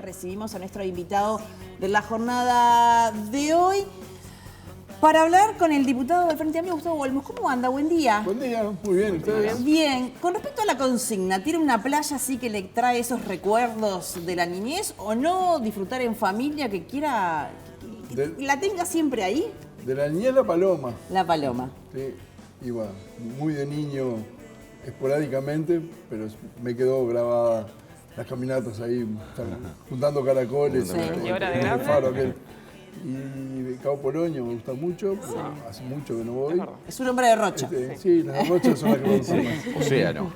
recibimos a nuestro invitado de la jornada de hoy para hablar con el diputado del Frente Amplio, Gustavo Olmos. ¿Cómo anda? Buen día. Buen día, muy bien. ¿Ustedes? Bien. Con respecto a la consigna, ¿tiene una playa así que le trae esos recuerdos de la niñez o no? ¿Disfrutar en familia que quiera, la tenga siempre ahí? De la niñez La Paloma. La Paloma. Sí, iba muy de niño, esporádicamente, pero me quedó grabada las caminatas ahí, juntando caracoles. Sí. ¿Y ahora de el grande? faro aquel. Y Cabo Polonio me gusta mucho, pero hace mucho que no voy. Es un hombre de Rocha. Sí, las rochas son las que me gustan más. Océano.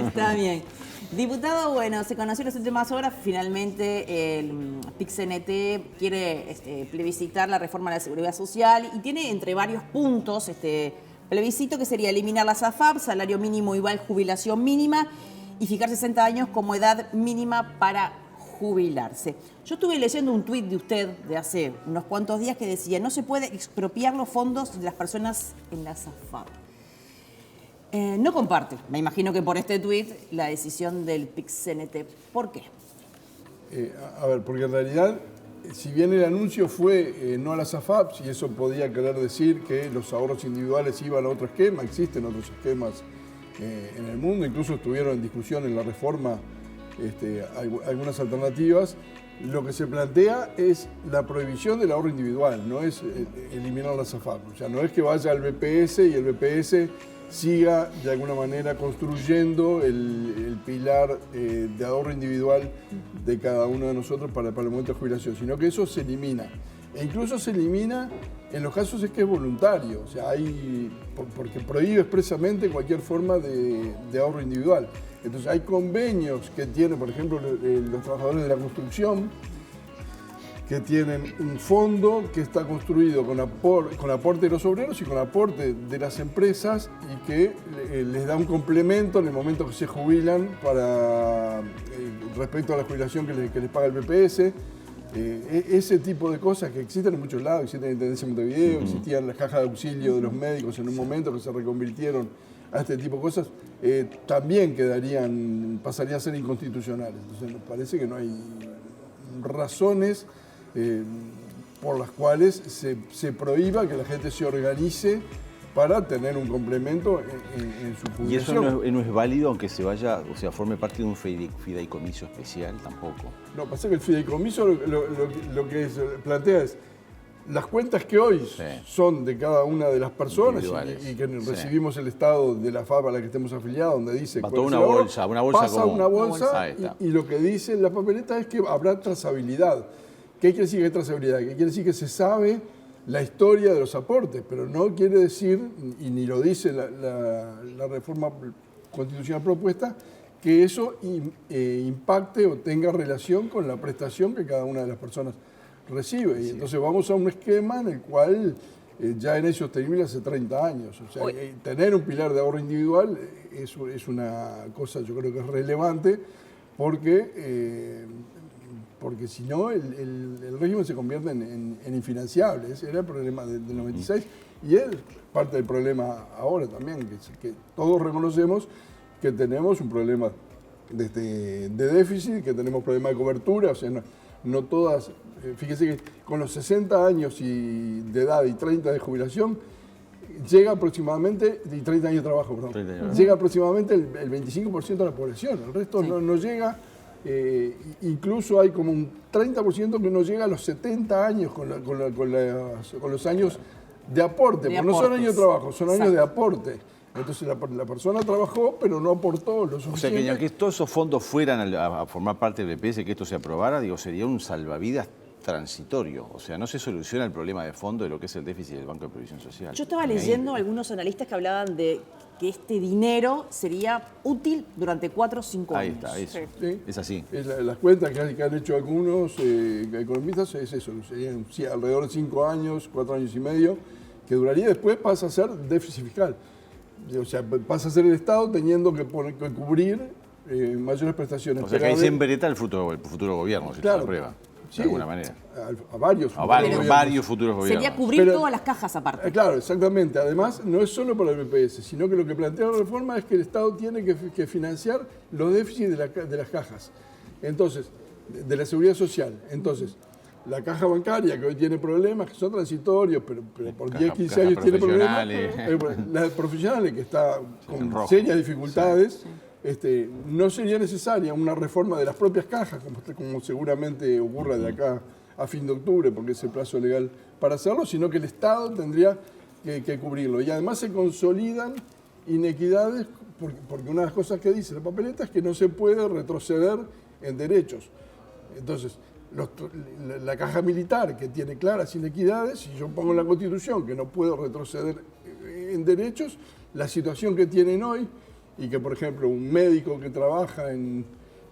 Está bien. Diputado, bueno, se conoció en las últimas horas, finalmente el PIC-CNT quiere plebiscitar la reforma de la Seguridad Social y tiene entre varios puntos este plebiscito que sería eliminar la SAFAP, salario mínimo igual jubilación mínima y fijar 60 años como edad mínima para jubilarse. Yo estuve leyendo un tuit de usted de hace unos cuantos días que decía no se puede expropiar los fondos de las personas en la SAFAP. No comparte, me imagino que por este tuit, la decisión del PIC-CNT. ¿Por qué? A ver, porque en realidad, si bien el anuncio fue no a las AFAPs, y eso podía querer decir que los ahorros individuales iban a otro esquema, existen otros esquemas en el mundo, incluso estuvieron en discusión en la reforma algunas alternativas. Lo que se plantea es la prohibición del ahorro individual, no es eliminar las AFAP. O sea, no es que vaya al BPS y el BPS siga de alguna manera construyendo el pilar de ahorro individual de cada uno de nosotros para el momento de jubilación, sino que eso se elimina. E incluso se elimina en los casos en que es voluntario, o sea, porque prohíbe expresamente cualquier forma de ahorro individual. Entonces hay convenios que tienen, por ejemplo, los trabajadores de la construcción, que tienen un fondo que está construido con aporte de los obreros y con aporte de las empresas y que les da un complemento en el momento que se jubilan respecto a la jubilación que les paga el BPS. Ese tipo de cosas que existen en muchos lados, existen en Intendencia de Montevideo, existían las cajas de auxilio de los médicos en un momento que se reconvirtieron a este tipo de cosas, también pasarían a ser inconstitucionales. Entonces nos parece que no hay razones por las cuales se prohíba que la gente se organice para tener un complemento en su jubilación. ¿Y eso no es válido aunque se vaya, o sea, forme parte de un fideicomiso especial? Tampoco. No, pasa que el fideicomiso lo que plantea es las cuentas que hoy son de cada una de las personas y que recibimos el estado de la FAP a la que estemos afiliados, donde dice va toda una bolsa pasa común. Una bolsa y lo que dice la papeleta es que habrá trazabilidad. ¿Qué quiere decir que hay trazabilidad? ¿Qué quiere decir? Que se sabe la historia de los aportes, pero no quiere decir, y ni lo dice la reforma constitucional propuesta, que eso impacte o tenga relación con la prestación que cada una de las personas recibe. Y entonces vamos a un esquema en el cual ya era insostenible hace 30 años. O sea, tener un pilar de ahorro individual es una cosa, yo creo que es relevante, porque si no, el régimen se convierte en infinanciable. Ese era el problema del 96 y es parte del problema ahora también, que todos reconocemos que tenemos un problema de déficit, que tenemos problema de cobertura, o sea, no todas. Fíjese que con los 60 años de edad y 30 de jubilación, llega aproximadamente, y 30 años de trabajo, perdón, llega aproximadamente el 25% de la población, el resto no llega. Incluso hay como un 30% que no llega a los 70 años con los años de aporte, porque no son años de trabajo, son años de aporte. Entonces la persona trabajó, pero no aportó lo suficiente. O sea, que aunque todos esos fondos fueran a formar parte del BPS, que esto se aprobara, sería un salvavidas transitorio. O sea, no se soluciona el problema de fondo de lo que es el déficit del Banco de Previsión Social. Yo estaba leyendo algunos analistas que hablaban de que este dinero sería útil durante 4 o 5 años. Ahí está, eso. Sí. Es así. Las cuentas que han hecho algunos economistas es eso, serían alrededor de 5 años, 4 años y medio, que duraría, después pasa a ser déficit fiscal. O sea, pasa a ser el Estado teniendo que cubrir mayores prestaciones. O sea, que ahí siempre está el futuro gobierno, si se aprueba. De alguna manera. A varios futuros gobiernos. Sería cubrir todas las cajas aparte. Claro, exactamente. Además, no es solo para el BPS, sino que lo que plantea la reforma es que el Estado tiene que financiar los déficits de las cajas. Entonces, de la seguridad social. Entonces, la caja bancaria, que hoy tiene problemas, que son transitorios, pero por 10, 15 años tiene problemas. La profesional, que está con serias dificultades, no sería necesaria una reforma de las propias cajas, como seguramente ocurra de acá a fin de octubre, porque es el plazo legal para hacerlo, sino que el Estado tendría que cubrirlo. Y además se consolidan inequidades, porque una de las cosas que dice la papeleta es que no se puede retroceder en derechos. Entonces, la caja militar, que tiene claras inequidades, si yo pongo en la Constitución que no puedo retroceder en derechos, la situación que tienen hoy, y que por ejemplo un médico que trabaja en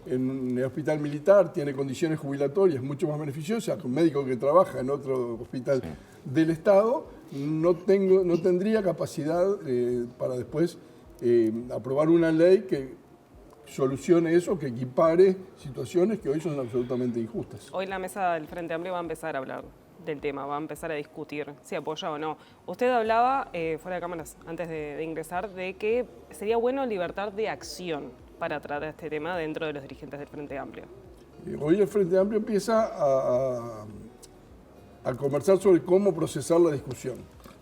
el hospital militar tiene condiciones jubilatorias mucho más beneficiosas que un médico que trabaja en otro hospital del Estado, no tendría capacidad para después aprobar una ley que solucione eso, que equipare situaciones que hoy son absolutamente injustas. Hoy la mesa del Frente Amplio va a empezar a hablar del tema, va a empezar a discutir si apoya o no. Usted hablaba, fuera de cámaras, antes de ingresar, de que sería bueno libertad de acción para tratar este tema dentro de los dirigentes del Frente Amplio. Hoy el Frente Amplio empieza a conversar sobre cómo procesar la discusión.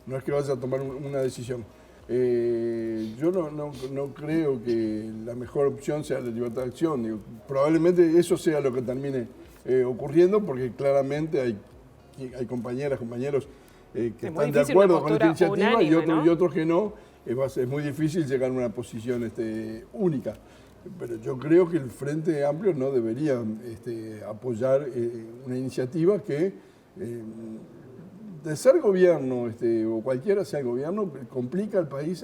No es que vaya a tomar una decisión. Yo no creo que la mejor opción sea la libertad de acción. Digo, probablemente eso sea lo que termine ocurriendo, porque claramente hay compañeras, compañeros que están de acuerdo con esta iniciativa unánime, y otros que no. Es muy difícil llegar a una posición única. Pero yo creo que el Frente Amplio no debería apoyar una iniciativa que, de ser gobierno, o cualquiera sea el gobierno, complica al país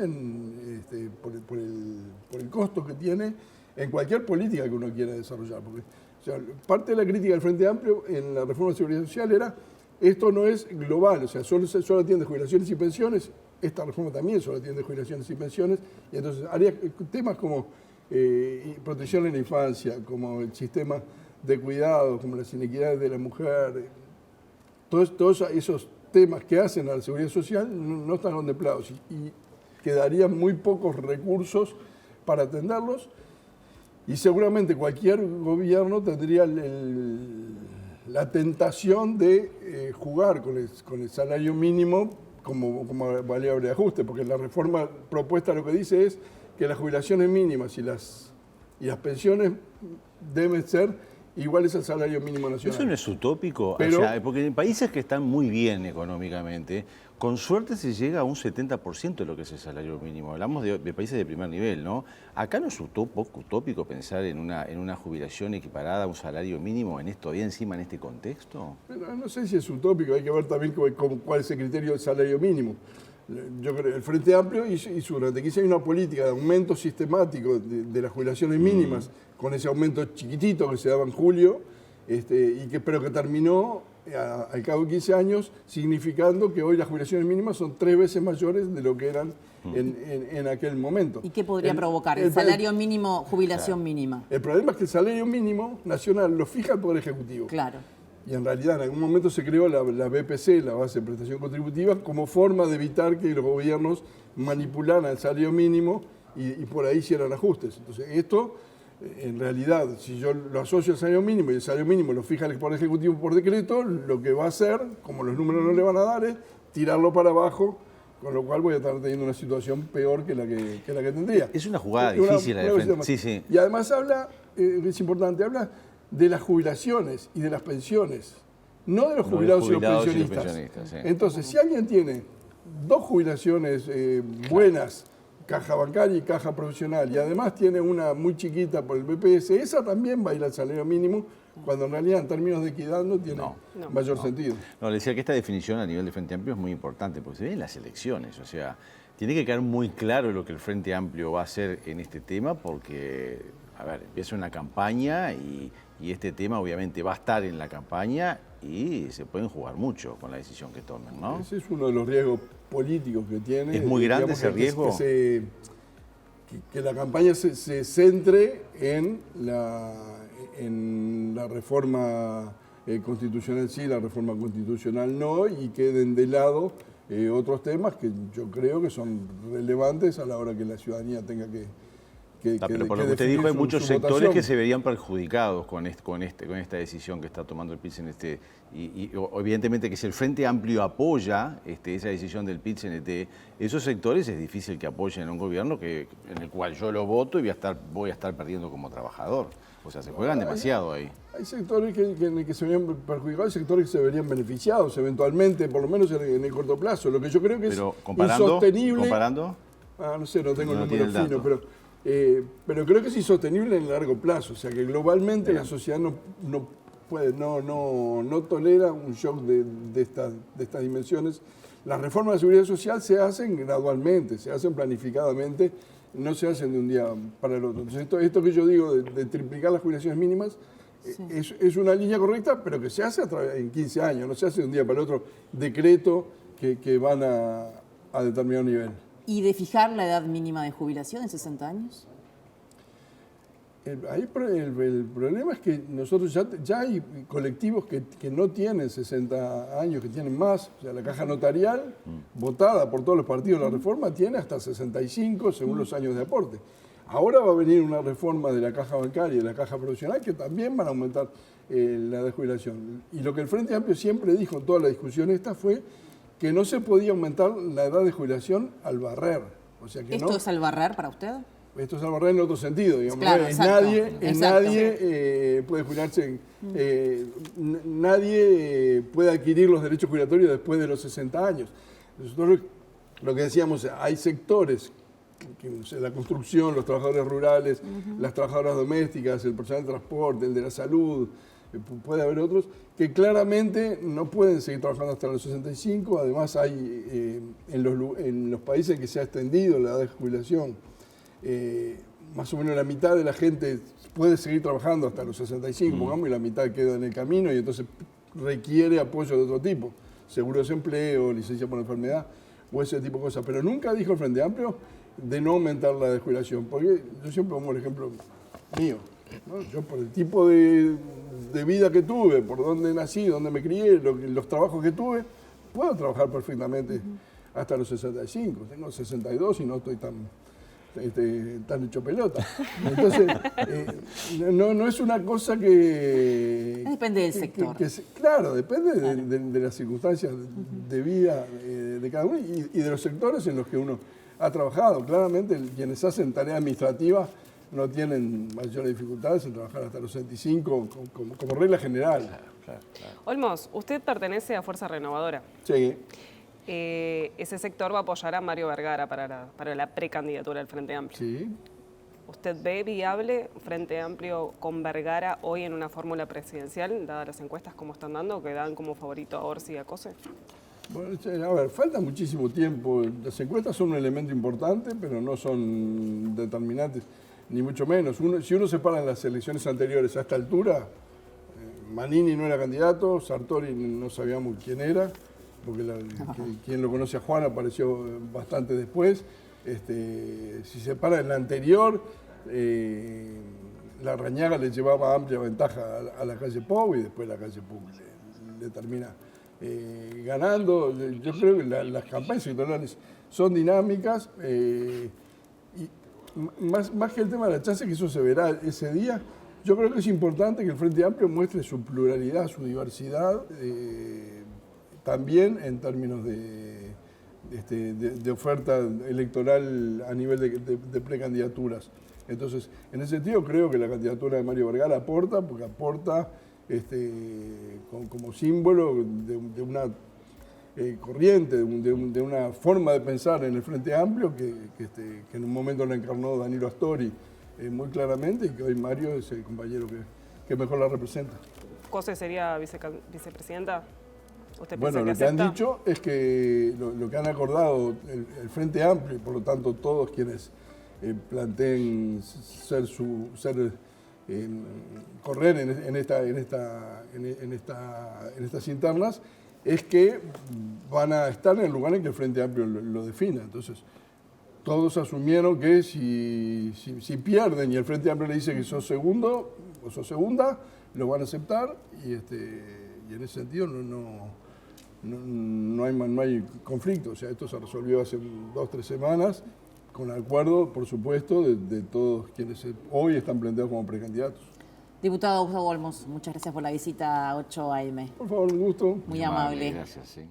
por el costo que tiene en cualquier política que uno quiera desarrollar. Porque, o sea, parte de la crítica del Frente Amplio en la reforma de seguridad social era: esto no es global, o sea, solo atiende jubilaciones y pensiones. Esta reforma también solo atiende jubilaciones y pensiones, y entonces haría temas como protección en la infancia, como el sistema de cuidado, como las inequidades de la mujer, todos esos temas que hacen a la seguridad social no están contemplados y quedarían muy pocos recursos para atenderlos, y seguramente cualquier gobierno tendría la tentación de jugar con el salario mínimo como variable de ajuste, porque la reforma propuesta lo que dice es que las jubilaciones mínimas y las pensiones deben ser iguales al salario mínimo nacional. ¿Eso no es utópico? Pero, o sea, porque en países que están muy bien económicamente, con suerte se llega a un 70% de lo que es el salario mínimo. Hablamos de países de primer nivel, ¿no? Acá no es utópico pensar en una jubilación equiparada a un salario mínimo todavía encima en este contexto. Pero no sé si es utópico, hay que ver también cuál es el criterio del salario mínimo. Yo creo que el Frente Amplio hizo durante 15 años una política de aumento sistemático de las jubilaciones mínimas, con ese aumento chiquitito que se daba en julio, pero que terminó al cabo de 15 años significando que hoy las jubilaciones mínimas son 3 veces mayores de lo que eran en aquel momento. ¿Y qué podría provocar? El salario mínimo, jubilación mínima. El problema es que el salario mínimo nacional lo fija el Poder Ejecutivo. Claro. Y en realidad en algún momento se creó la BPC, la base de prestación contributiva, como forma de evitar que los gobiernos manipularan el salario mínimo y por ahí hicieran ajustes. Entonces esto, en realidad, si yo lo asocio al salario mínimo y el salario mínimo lo fija el Poder Ejecutivo por decreto, lo que va a hacer, como los números no le van a dar, es tirarlo para abajo, con lo cual voy a estar teniendo una situación peor que la que tendría. Es una jugada difícil la de Frente. Sí, sí. Y además es importante, habla de las jubilaciones y de las pensiones, no de los jubilados y los pensionistas. Sí. Entonces, si alguien tiene 2 jubilaciones buenas, caja bancaria y caja profesional, y además tiene una muy chiquita por el BPS, esa también va a ir al salario mínimo, cuando en realidad en términos de equidad no tiene mayor sentido. No, le decía que esta definición a nivel de Frente Amplio es muy importante, porque se ve en las elecciones, o sea, tiene que quedar muy claro lo que el Frente Amplio va a hacer en este tema, porque, a ver, empieza una campaña y este tema obviamente va a estar en la campaña y se pueden jugar mucho con la decisión que tomen, ¿no? Ese es uno de los riesgos políticos que tiene. ¿Es muy grande ese riesgo? Que la campaña se centre en la reforma constitucional sí, la reforma constitucional no, y queden de lado otros temas que yo creo que son relevantes a la hora que la ciudadanía tenga Pero por lo que usted dijo, hay muchos sectores que se verían perjudicados con esta decisión que está tomando el PIT-CNT. Y evidentemente que si el Frente Amplio apoya esa decisión del PIT-CNT, esos sectores es difícil que apoyen a un gobierno en el cual yo lo voto y voy a estar perdiendo como trabajador. O sea, se juegan demasiado ahí. Hay sectores que se verían perjudicados, hay sectores que se verían beneficiados eventualmente, por lo menos en el corto plazo. Lo que yo creo que pero es comparando, no sé, no tengo el número fino, pero creo que es insostenible en el largo plazo. O sea, que globalmente la sociedad no tolera un shock de estas dimensiones. Las reformas de seguridad social se hacen gradualmente, se hacen planificadamente, no se hacen de un día para el otro. Entonces, esto que yo digo de triplicar las jubilaciones mínimas es una línea correcta, pero que se hace en 15 años, no se hace de un día para el otro decreto que van a determinado nivel. ¿Y de fijar la edad mínima de jubilación en 60 años? El problema es que nosotros ya hay colectivos que no tienen 60 años, que tienen más. O sea, la caja notarial, votada por todos los partidos de la reforma, tiene hasta 65 según los años de aporte. Ahora va a venir una reforma de la caja bancaria y de la caja profesional que también van a aumentar la edad de jubilación. Y lo que el Frente Amplio siempre dijo en toda la discusión esta fue que no se podía aumentar la edad de jubilación al barrer. O sea que ¿Esto es al barrer para usted? Esto es al barrer en otro sentido, digamos. Claro, Nadie puede jubilarse, nadie puede adquirir los derechos jubilatorios después de los 60 años. Nosotros lo que decíamos, hay sectores, la construcción, los trabajadores rurales, las trabajadoras domésticas, el personal de transporte, el de la salud, puede haber otros, que claramente no pueden seguir trabajando hasta los 65. Además hay en los países en que se ha extendido la edad de jubilación, más o menos la mitad de la gente puede seguir trabajando hasta los 65, pongamos, y la mitad queda en el camino y entonces requiere apoyo de otro tipo, seguro de desempleo, licencia por enfermedad o ese tipo de cosas. Pero nunca dijo el Frente Amplio de no aumentar la de jubilación, porque yo siempre pongo el ejemplo mío, ¿no? Yo por el tipo de vida que tuve, por donde nací, donde me crié, los trabajos que tuve, puedo trabajar perfectamente hasta los 65. Tengo 62 y no estoy tan hecho pelota. Entonces, no es una cosa que... Depende del sector. Claro, depende de las circunstancias de vida de cada uno y de los sectores en los que uno ha trabajado. Claramente, quienes hacen tarea administrativa no tienen mayores dificultades en trabajar hasta los 65 como regla general. Claro. Olmos, usted pertenece a Fuerza Renovadora. Sí. Ese sector va a apoyar a Mario Vergara para la precandidatura del Frente Amplio. Sí. ¿Usted ve viable Frente Amplio con Vergara hoy en una fórmula presidencial, dadas las encuestas como están dando, que dan como favorito a Orsi y a Cose? Bueno, a ver, falta muchísimo tiempo. Las encuestas son un elemento importante, pero no son determinantes, ni mucho menos. Si uno se para en las elecciones anteriores a esta altura, Manini no era candidato, Sartori no sabíamos quién era, porque quien lo conoce a Juan apareció bastante después. Si se para en la anterior, la Rañaga le llevaba amplia ventaja a la calle Pou y después la calle Pou le termina ganando. Yo creo que las campañas electorales son dinámicas y más que el tema de la chance, que eso se verá ese día, yo creo que es importante que el Frente Amplio muestre su pluralidad, su diversidad, también en términos de oferta electoral a nivel de precandidaturas. Entonces, en ese sentido, creo que la candidatura de Mario Vergara aporta, porque aporta como símbolo de una corriente, de una forma de pensar en el Frente Amplio que en un momento la encarnó Danilo Astori muy claramente y que hoy Mario es el compañero que mejor la representa. ¿Cose sería vicepresidenta? ¿Usted bueno, piensa que lo que han dicho es que lo que han acordado el Frente Amplio y por lo tanto todos quienes planteen correr en estas internas es que van a estar en el lugar en que el Frente Amplio lo defina. Entonces, todos asumieron que si pierden y el Frente Amplio le dice que sos segundo o sos segunda, lo van a aceptar y en ese sentido no hay conflicto. O sea, esto se resolvió hace 2 o 3 semanas con acuerdo, por supuesto, de todos quienes hoy están planteados como precandidatos. Diputado Gustavo Olmos, muchas gracias por la visita a 8 AM. Por favor, un gusto. Muy amable. Gracias, sí.